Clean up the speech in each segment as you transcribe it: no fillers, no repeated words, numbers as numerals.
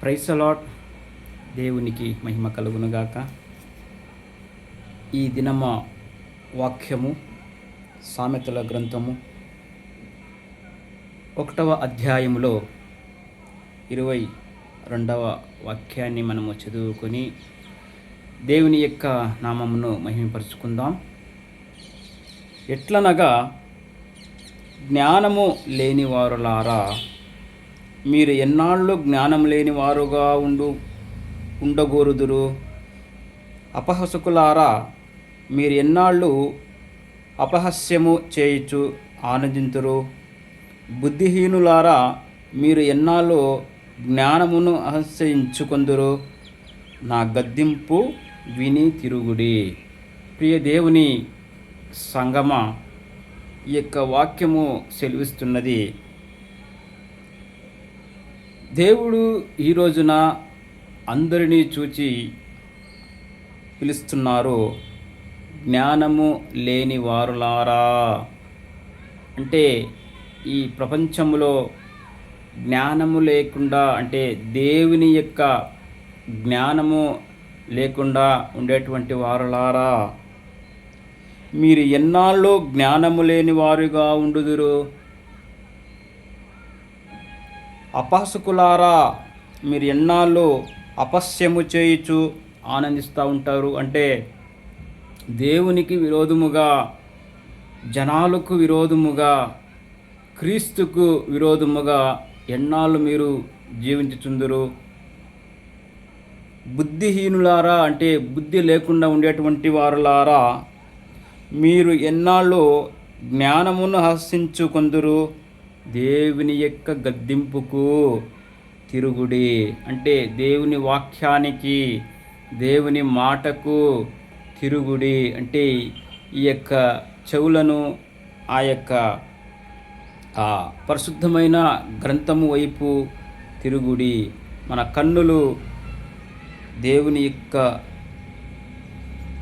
Praise allot. దేవునికి మహిమ కలుగునుగాక. ఈ దినమ వాక్యము సామెతల గ్రంథము 1వ అధ్యాయములో 22వ వాక్యాన్ని మనము చదువుకొని దేవుని యొక్క నామమును మహిమపరుచుకుందాం. ఎట్లనగా, జ్ఞానము లేనివారులారా, మీరు ఎన్నాళ్ళు జ్ఞానం లేని వారుగా ఉండగోరుదురు? అపహసకులారా, మీరు ఎన్నాళ్ళు అపహాస్యము చేయుచు ఆనందింతురు? బుద్ధిహీనులారా, మీరు ఎన్నాళ్ళు జ్ఞానమును అహస్యించుకొందురు? నా గద్దింపు విని తిరుగుడి. ప్రియ దేవుని సంగమ, ఈ యొక్క వాక్యము సెలవిస్తున్నది, దేవుడు ఈ రోజున అందరినీ చూచి పిలుస్తున్నారు, జ్ఞానము లేని వారులారా. అంటే ఈ ప్రపంచంలో జ్ఞానము లేకుండా, అంటే దేవుని యొక్క జ్ఞానము లేకుండా ఉండేటువంటి వారులారా, మీరు ఎన్నాళ్ళు జ్ఞానము లేని వారుగా ఉండుదురు? అపహసకులారా, మీరు ఎన్నాళ్ళు అపస్యము చేయుచు ఆనందిస్తూ ఉంటారు? అంటే దేవునికి విరోధముగా, జనాలకు విరోధముగా, క్రీస్తుకు విరోధముగా ఎన్నాళ్ళు మీరు జీవించుచుందురు? బుద్ధిహీనులారా, అంటే బుద్ధి లేకుండా ఉండేటువంటి వారులారా, మీరు ఎన్నాళ్ళు జ్ఞానమును హసించుకొందురు? దేవుని యొక్క గద్దింపుకు తిరుగుడి. అంటే దేవుని వాక్యానికి, దేవుని మాటకు తిరుగుడి. అంటే ఈ యొక్క చెవులను ఆ యొక్క పరిశుద్ధమైన గ్రంథము వైపు తిరుగుడి. మన కన్నులు దేవుని యొక్క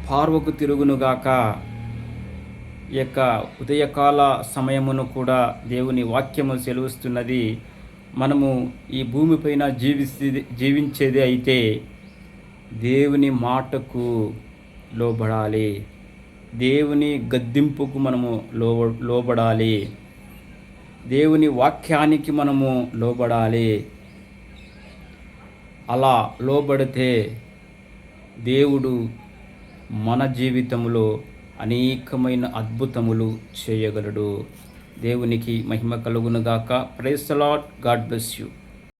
పార్వకు తిరుగునుగాక. ఈ యొక్క ఉదయకాల సమయమును కూడా దేవుని వాక్యము సెలవుస్తున్నది, మనము ఈ భూమిపైన జీవించేది అయితే దేవుని మాటకు లోబడాలి, దేవుని గద్దింపుకు మనము లోబడాలి, దేవుని వాక్యానికి మనము లోబడాలి. అలా లోబడితే దేవుడు మన జీవితంలో అనేకమైన అద్భుతములు చేయగలడు. దేవునికి మహిమ కలుగునుగాక. Praise the Lord. God bless you.